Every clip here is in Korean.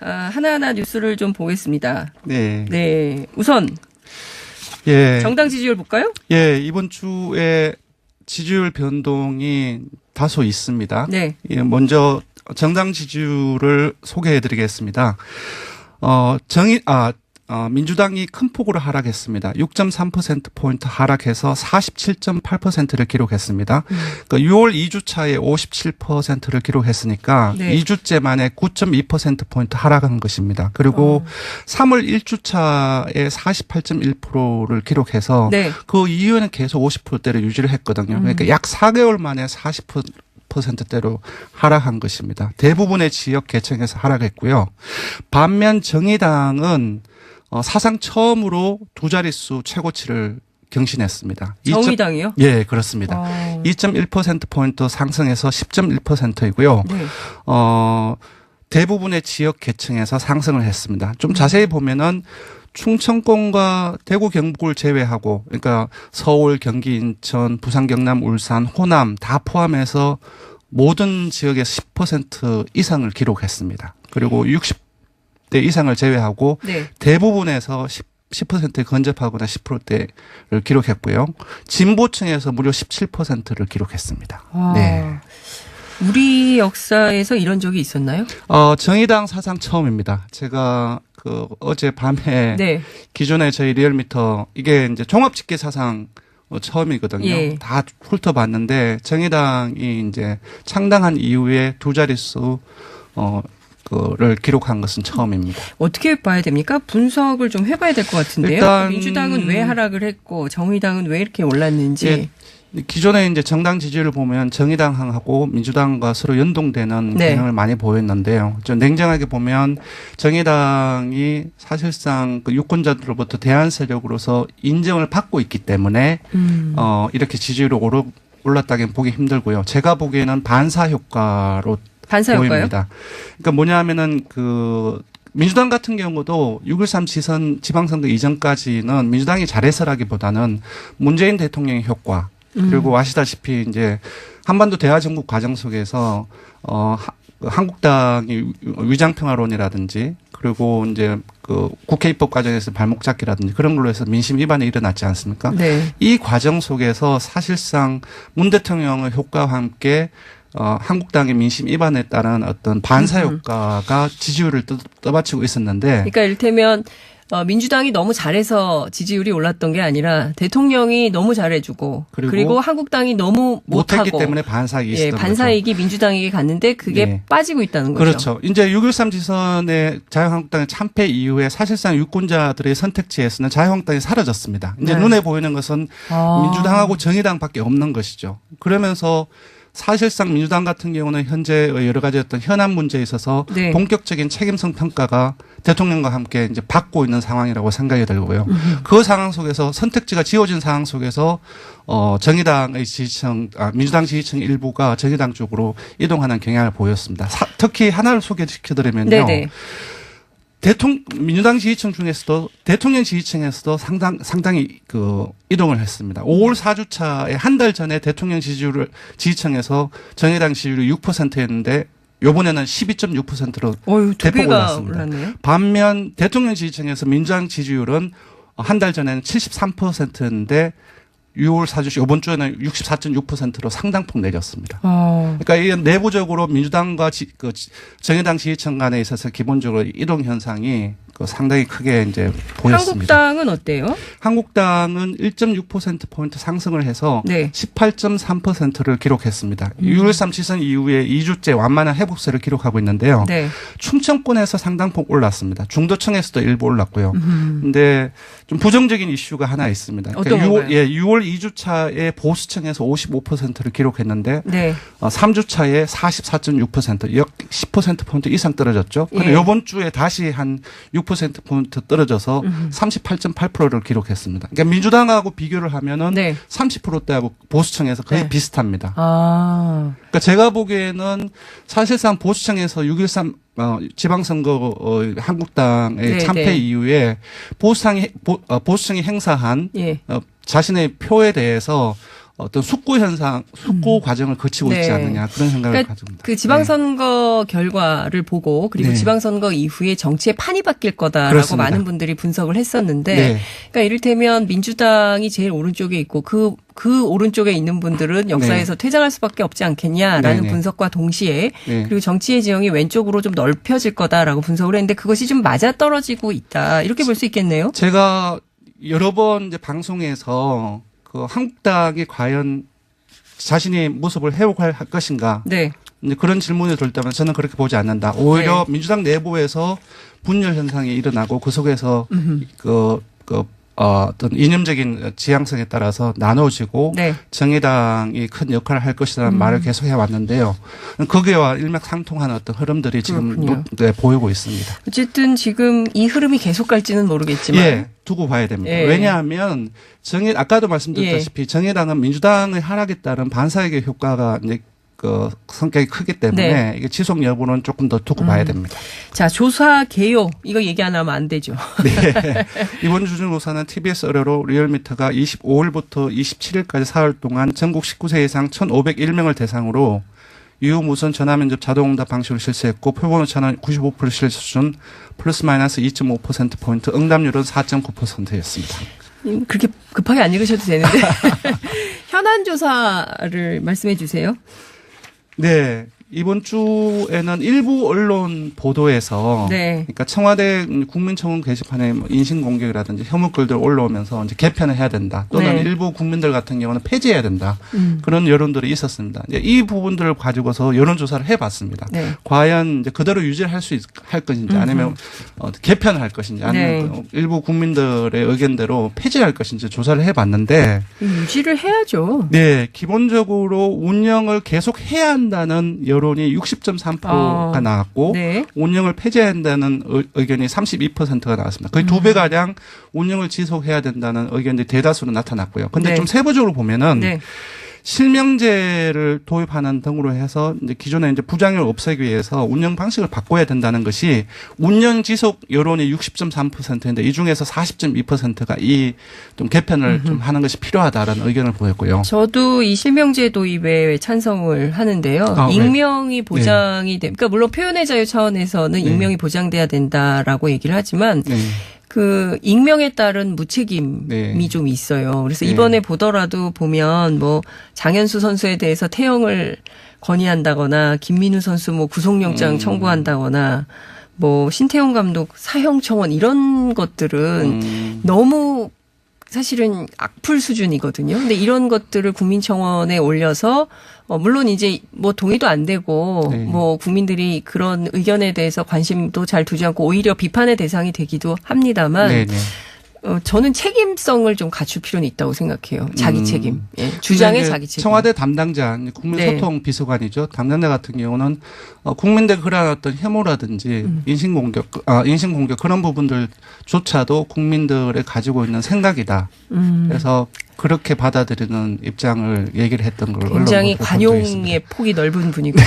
하나하나 뉴스를 좀 보겠습니다. 네. 네. 우선 예. 정당 지지율 볼까요? 예, 이번 주에 지지율 변동이 다소 있습니다. 네. 예, 먼저 정당 지지율을 소개해 드리겠습니다. 민주당이 큰 폭으로 하락했습니다. 6.3%포인트 하락해서 47.8%를 기록했습니다. 그러니까 6월 2주차에 57%를 기록했으니까 네. 2주째 만에 9.2%포인트 하락한 것입니다. 그리고 3월 1주차에 48.1%를 기록해서 네. 그 이후에는 계속 50%대를 유지를 했거든요. 그러니까 약 4개월 만에 40%대로 하락한 것입니다. 대부분의 지역 계층에서 하락했고요. 반면 정의당은 사상 처음으로 두 자릿수 최고치를 경신했습니다. 정의당이요? 예, 그렇습니다. 2.1%포인트 상승해서 10.1%이고요. 네. 대부분의 지역 계층에서 상승을 했습니다. 좀 자세히 보면은 충청권과 대구 경북을 제외하고 그러니까 서울, 경기, 인천, 부산, 경남, 울산, 호남 다 포함해서 모든 지역에서 10% 이상을 기록했습니다. 그리고 60대 이상을 제외하고 네. 대부분에서 10%에 근접하거나 10%대를 기록했고요. 진보층에서 무려 17%를 기록했습니다. 네. 우리 역사에서 이런 적이 있었나요? 정의당 사상 처음입니다. 제가 어제 밤에 네. 기존에 저희 리얼미터 이게 이제 종합집계 사상 처음이거든요. 예. 다 훑어봤는데 정의당이 이제 창당한 이후에 두 자릿수 를 기록한 것은 처음입니다. 어떻게 봐야 됩니까? 분석을 좀 해봐야 될 것 같은데요. 일단 민주당은 왜 하락을 했고 정의당은 왜 이렇게 올랐는지. 예. 기존에 이제 정당 지지를 보면 정의당하고 민주당과 서로 연동되는 네. 경향을 많이 보였는데요. 좀 냉정하게 보면 정의당이 사실상 그 유권자들로부터 대안 세력으로서 인정을 받고 있기 때문에 이렇게 지지율이 올랐다기는 보기 힘들고요. 제가 보기에는 반사 효과로 보입니다. 그러니까 뭐냐 하면은 민주당 같은 경우도 6.13 지방선거 이전까지는 민주당이 잘해서라기보다는 문재인 대통령의 효과 그리고 아시다시피 이제 한반도 대화 정국 과정 속에서 한국당이 위장평화론이라든지 그리고 이제 국회 입법 과정에서 발목 잡기라든지 그런 걸로 해서 민심 위반이 일어났지 않습니까? 네. 이 과정 속에서 사실상 문 대통령의 효과와 함께 한국당의 민심 위반에 따른 어떤 반사 효과가 지지율을 떠받치고 있었는데. 그러니까 이를테면 민주당이 너무 잘해서 지지율이 올랐던 게 아니라 대통령이 너무 잘해주고 그리고 한국당이 너무 못하고 못했기 때문에 반사이익이 있었던 거죠. 반사이익이 민주당에게 갔는데 그게 네. 빠지고 있다는 거죠. 그렇죠. 이제 6.13 지선의 자유한국당의 참패 이후에 사실상 유권자들의 선택지에서는 자유한국당이 사라졌습니다. 이제 네. 눈에 보이는 것은 민주당하고 정의당밖에 없는 것이죠. 그러면서 사실상 민주당 같은 경우는 현재의 여러 가지 어떤 현안 문제에 있어서 네. 본격적인 책임성 평가가 대통령과 함께 이제 받고 있는 상황이라고 생각이 들고요. 그 상황 속에서 선택지가 지워진 상황 속에서 정의당의 지지층, 민주당 지지층 일부가 정의당 쪽으로 이동하는 경향을 보였습니다. 특히 하나를 소개시켜드리면요. 네네. 민주당 지지층 중에서도 대통령 지지층에서도 상당히 이동을 했습니다. 5월 4주차에 한 달 전에 대통령 지지층에서 정의당 지지율이 6%였는데 요번에는 12.6%로 대폭 올랐습니다. 올랐네요. 반면 대통령 지지층에서 민주당 지지율은 한 달 전에는 73%였는데 6월 4주 이번 주에는 64.6%로 상당폭 내렸습니다. 그러니까 이 내부적으로 민주당과 정의당 지지층 간에 있어서 기본적으로 이동 현상이 상당히 크게 이제 보였습니다. 한국당은 어때요? 한국당은 1.6%포인트 상승을 해서 네. 18.3%를 기록했습니다. 6.13 지선 이후에 2주째 완만한 회복세를 기록하고 있는데요. 네. 충청권에서 상당폭 올랐습니다. 중도층에서도 일부 올랐고요. 근데 좀 부정적인 이슈가 하나 있습니다. 어떤 건가요? 6월 2주차에 보수층에서 55%를 기록했는데 네. 3주차에 44.6% 약 10%포인트 이상 떨어졌죠. 그런데 예. 이번 주에 다시 한 6%포인트 떨어져서 38.8%를 기록했습니다. 그러니까 민주당하고 비교를 하면은 네. 30%대하고 보수층에서 거의 네. 비슷합니다. 그러니까 제가 보기에는 사실상 보수층에서 6.13 지방선거 한국당의 네, 참패 네. 이후에 보수층이 행사한 예. 자신의 표에 대해서 어떤 숙고 과정을 거치고 있지 않느냐 그런 생각을 가집니다. 그 지방선거 결과를 보고 그리고 지방선거 이후에 정치의 판이 바뀔 거다라고 그렇습니다. 많은 분들이 분석을 했었는데 그러니까 이를테면 민주당이 제일 오른쪽에 있고 그 오른쪽에 있는 분들은 역사에서 퇴장할 수밖에 없지 않겠냐라는 분석과 동시에 그리고 정치의 지형이 왼쪽으로 좀 넓혀질 거다라고 분석을 했는데 그것이 좀 맞아떨어지고 있다. 이렇게 볼 수 있겠네요. 제가 여러 번 이제 방송에서 그 한국당이 과연 자신의 모습을 회복할 것인가. 이제 그런 질문이 들 때면 저는 그렇게 보지 않는다. 오히려 민주당 내부에서 분열 현상이 일어나고 그 속에서 어떤 이념적인 지향성에 따라서 나눠지고 정의당이 큰 역할을 할 것이라는 말을 계속 해왔는데요. 거기와 일맥상통하는 어떤 흐름들이 지금 보이고 있습니다. 어쨌든 지금 이 흐름이 계속 갈지는 모르겠지만 두고 봐야 됩니다. 왜냐하면 아까도 말씀드렸다시피 정의당은 민주당의 하락에 따른 반사회계 효과가 이제 그 성격이 크기 때문에 이게 지속 여부는 조금 더 두고 봐야 됩니다. 자, 조사 개요. 이거 얘기 안 하면 안 되죠. 이번 주중조사는 TBS 의뢰로 리얼미터가 25일부터 27일까지 사흘 동안 전국 19세 이상 1,501명을 대상으로 유무선 전화면접 자동응답 방식으로 실시했고 표본 오차는 95% 실수 수준 플러스 마이너스 2.5%포인트 응답률은 4.9%였습니다. 그렇게 급하게 안 읽으셔도 되는데 현안 조사를 말씀해 주세요. 네. 이번 주에는 일부 언론 보도에서 그러니까 청와대 국민청원 게시판에 인신 공격이라든지 혐오글들 올라오면서 이제 개편을 해야 된다. 또는 일부 국민들 같은 경우는 폐지해야 된다. 그런 여론들이 있었습니다. 이제 이 부분들을 가지고서 여론조사를 해봤습니다. 과연 이제 그대로 유지를 할 것인지 아니면 개편을 할 것인지 아니면 일부 국민들의 의견대로 폐지할 것인지 조사를 해봤는데 유지를 해야죠. 네, 기본적으로 운영을 계속 해야 한다는 여론이 60.3%가 나왔고 운영을 폐지해야 한다는 의견이 32%가 나왔습니다. 거의 2배가량 운영을 지속해야 된다는 의견이 대다수로 나타났고요. 그런데 좀 세부적으로 보면은 실명제를 도입하는 등으로 해서 이제 기존에 이제 부작용을 없애기 위해서 운영 방식을 바꿔야 된다는 것이 운영 지속 여론이 60.3%인데 이 중에서 40.2%가 이 좀 개편을 좀 하는 것이 필요하다라는 의견을 보였고요. 저도 이 실명제 도입에 찬성을 하는데요. 익명이 보장이 그러니까 물론 표현의 자유 차원에서는 익명이 보장돼야 된다라고 얘기를 하지만 그 익명에 따른 무책임이 좀 있어요. 그래서 이번에 보더라도 보면 뭐 장현수 선수에 대해서 퇴영을 건의한다거나 김민우 선수 뭐 구속영장 청구한다거나 뭐 신태용 감독 사형 청원 이런 것들은 너무 사실은 악플 수준이거든요. 근데 이런 것들을 국민청원에 올려서 물론 이제 뭐 동의도 안 되고 뭐 국민들이 그런 의견에 대해서 관심도 잘 두지 않고 오히려 비판의 대상이 되기도 합니다만 저는 책임성을 좀 갖출 필요는 있다고 생각해요. 자기 책임. 주장의 자기 책임. 청와대 담당자, 국민소통 비서관이죠. 담당자 같은 경우는 국민들 그런 어떤 혐오라든지 인신공격 그런 부분들조차도 국민들의 가지고 있는 생각이다. 그래서 그렇게 받아들이는 입장을 얘기를 했던 걸 굉장히 관용의 폭이 넓은 분이고요.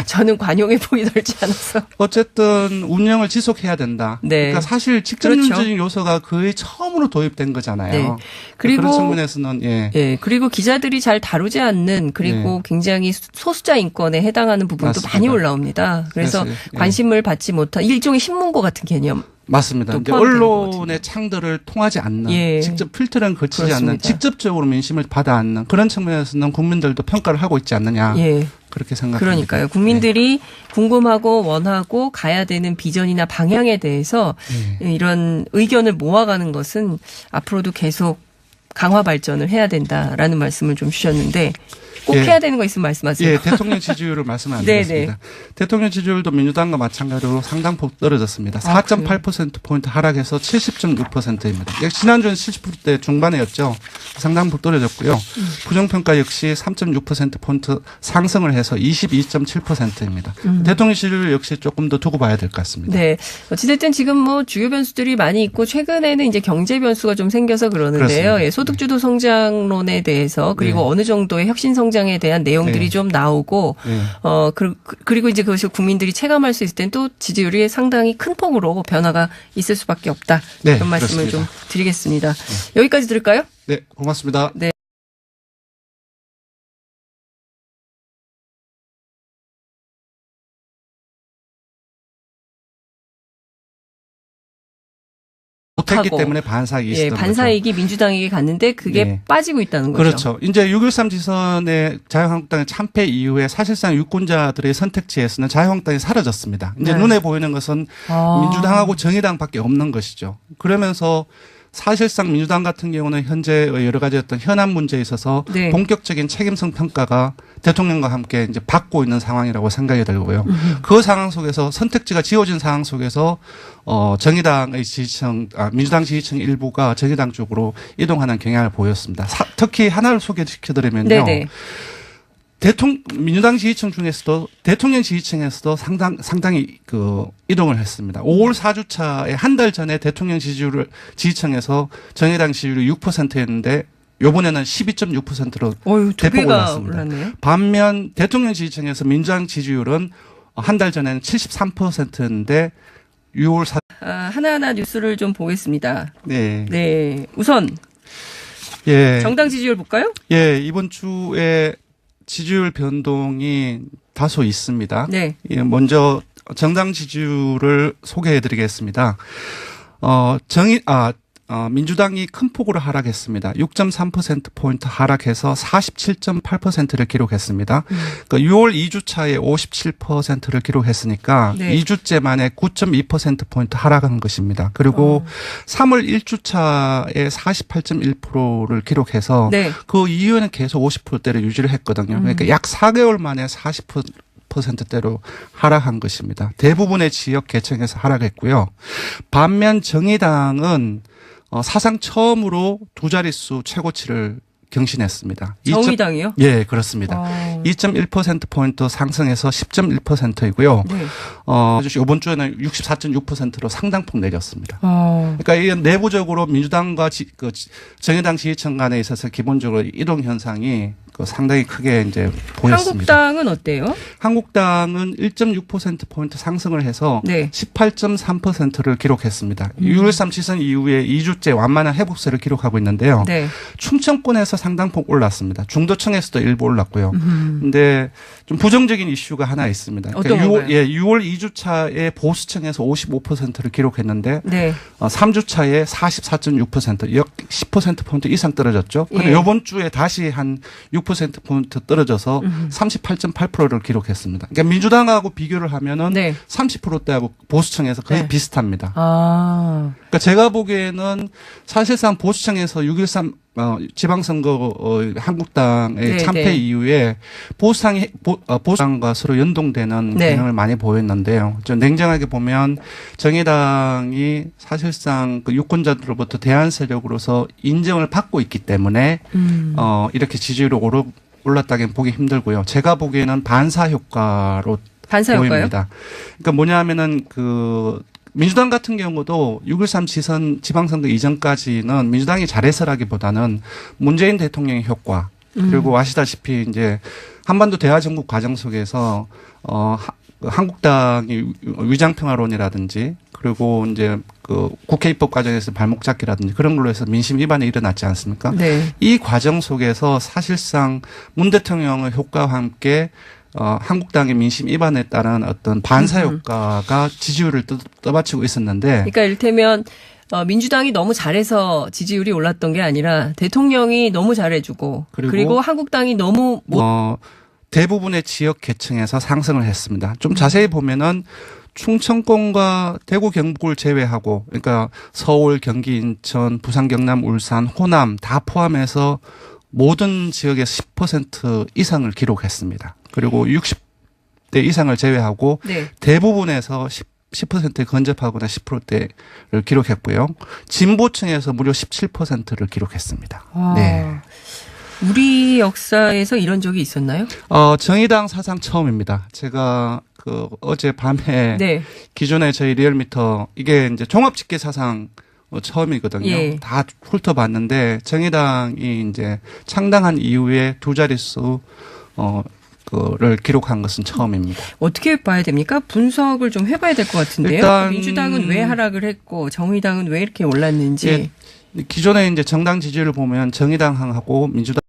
저는 관용의 폭이 넓지 않아서. 어쨌든 운영을 지속해야 된다. 그러니까 사실 직접적인 요소가 거의 처음으로 도입된 거잖아요. 그리고 그런 측면에서는 그리고 기자들이 잘 다루지 않는 그리고 굉장히 소수자 인권에 해당하는 부분도 많이 올라옵니다. 그래서 관심을 받지 못한 일종의 신문고 같은 개념. 맞습니다. 근데 언론의 창들을 통하지 않는 직접 필터를 거치지 않는 직접적으로 민심을 받아 안는 그런 측면에서는 국민들도 평가를 하고 있지 않느냐. 그렇게 생각합니다. 그러니까요. 국민들이 궁금하고 원하고 가야 되는 비전이나 방향에 대해서 이런 의견을 모아가는 것은 앞으로도 계속 강화 발전을 해야 된다라는 말씀을 좀 주셨는데 꼭 해야 되는 거 있으면 말씀하세요. 대통령 지지율을 말씀을 안 드렸습니다. 대통령 지지율도 민주당과 마찬가지로 상당폭 떨어졌습니다. 4.8%포인트 하락해서 70.6%입니다. 지난주는 70%대 중반이었죠. 상당폭 떨어졌고요. 부정평가 역시 3.6%포인트 상승을 해서 22.7%입니다. 대통령 지지율 역시 조금 더 두고 봐야 될 것 같습니다. 어찌됐든 지금 뭐 주요 변수들이 많이 있고 최근에는 이제 경제 변수가 좀 생겨서 그러는데요. 소득주도 성장론에 대해서 그리고 어느 정도의 혁신 성장에 대한 내용들이 좀 나오고 그리고 이제 그것이 국민들이 체감할 수 있을 땐 또 지지율이 상당히 큰 폭으로 변화가 있을 수밖에 없다. 그런 말씀을 좀 드리겠습니다. 여기까지 들을까요? 네, 고맙습니다. 못했기 때문에 반사이익이 있었던 거죠. 반사이익이 민주당에게 갔는데 그게 빠지고 있다는 거죠. 그렇죠. 이제 6.13 지선의 자유한국당의 참패 이후에 사실상 유권자들의 선택지에서는 자유한국당이 사라졌습니다. 이제 눈에 보이는 것은 민주당하고 정의당밖에 없는 것이죠. 그러면서 사실상 민주당 같은 경우는 현재의 여러 가지 어떤 현안 문제에 있어서 본격적인 책임성 평가가 대통령과 함께 이제 받고 있는 상황이라고 생각이 들고요. 그 상황 속에서 선택지가 지워진 상황 속에서 정의당의 지지층, 민주당 지지층 일부가 정의당 쪽으로 이동하는 경향을 보였습니다. 특히 하나를 소개시켜드리면요. 네네. 민주당 지지층 중에서도 대통령 지지층에서도 상당히 이동을 했습니다. 5월 4주차에 한 달 전에 대통령 지지층에서 정의당 지지율이 6%였는데 요번에는 12.6%로 대폭 올랐습니다. 올랐네요. 반면 대통령 지지층에서 민주당 지지율은 한 달 전에는 73%였는데 6월 4. 하나하나 뉴스를 좀 보겠습니다. 네. 우선 정당 지지율 볼까요? 이번 주에 지지율 변동이 다소 있습니다. 네. 먼저 정당 지지율을 소개해 드리겠습니다. 민주당이 큰 폭으로 하락했습니다. 6.3%포인트 하락해서 47.8%를 기록했습니다. 그러니까 6월 2주차에 57%를 기록했으니까 2주째 만에 9.2%포인트 하락한 것입니다. 그리고 3월 1주차에 48.1%를 기록해서 그 이후에는 계속 50%대를 유지를 했거든요. 그러니까 약 4개월 만에 40%대로 하락한 것입니다. 대부분의 지역 계층에서 하락했고요. 반면 정의당은 사상 처음으로 두 자릿수 최고치를 경신했습니다. 정의당이요? 예, 그렇습니다. 2.1%포인트 상승해서 10.1%이고요. 이번 주에는 64.6%로 상당폭 내렸습니다. 그러니까 이 내부적으로 민주당과 정의당 지지층 간에 있어서 기본적으로 이동 현상이 상당히 크게 이제 보였습니다. 한국당은 어때요? 한국당은 1.6%포인트 상승을 해서 18.3%를 기록했습니다. 6.13 지선 이후에 2주째 완만한 회복세를 기록하고 있는데요. 충청권에서 상당폭 올랐습니다. 중도층에서도 일부 올랐고요. 근데 좀 부정적인 이슈가 하나 있습니다. 어떤 건가요? 6월 2주차에 보수층에서 55%를 기록했는데 3주차에 44.6% 약 10%포인트 이상 떨어졌죠. 그런데 이번 주에 다시 한 6%포인트 떨어져서 38.8%를 기록했습니다. 그러니까 민주당하고 비교를 하면은 30%대하고 보수층에서 거의 비슷합니다. 그러니까 제가 보기에는 사실상 보수층에서 6.13 지방선거 한국당의 참패 이후에 보수당과 서로 연동되는 경향을 많이 보였는데요. 좀 냉정하게 보면 정의당이 사실상 그 유권자들로부터 대안 세력으로서 인정을 받고 있기 때문에 이렇게 지지율이 올랐다기는 보기 힘들고요. 제가 보기에는 반사 효과로 보입니다. 그러니까 뭐냐 하면은 민주당 같은 경우도 6.13 지선 지방선거 이전까지는 민주당이 잘해서라기보다는 문재인 대통령의 효과 그리고 아시다시피 이제 한반도 대화 정국 과정 속에서 한국당이 위장평화론이라든지 그리고 이제 국회 입법 과정에서 발목 잡기라든지 그런 걸로 해서 민심 위반이 일어났지 않습니까? 이 과정 속에서 사실상 문 대통령의 효과와 함께 한국당의 민심 위반에 따른 어떤 반사 효과가 지지율을 떠받치고 있었는데. 그러니까 이를테면 민주당이 너무 잘해서 지지율이 올랐던 게 아니라 대통령이 너무 잘해주고 그리고 한국당이 너무 대부분의 지역 계층에서 상승을 했습니다. 좀 자세히 보면은 충청권과 대구 경북을 제외하고 그러니까 서울, 경기, 인천, 부산, 경남, 울산, 호남 다 포함해서 모든 지역에서 10% 이상을 기록했습니다. 그리고 60대 이상을 제외하고 대부분에서 10%에 근접하거나 10%대를 기록했고요. 진보층에서 무려 17%를 기록했습니다. 우리 역사에서 이런 적이 있었나요? 정의당 사상 처음입니다. 제가 어제 밤에 기존에 저희 리얼미터 이게 이제 종합집계 사상 처음이거든요. 다 훑어봤는데 정의당이 이제 창당한 이후에 두 자릿수 를 기록한 것은 처음입니다. 어떻게 봐야 됩니까? 분석을 좀 해봐야 될 것 같은데요. 일단 민주당은 왜 하락을 했고 정의당은 왜 이렇게 올랐는지. 기존에 이제 정당 지지율을 보면 정의당하고 민주당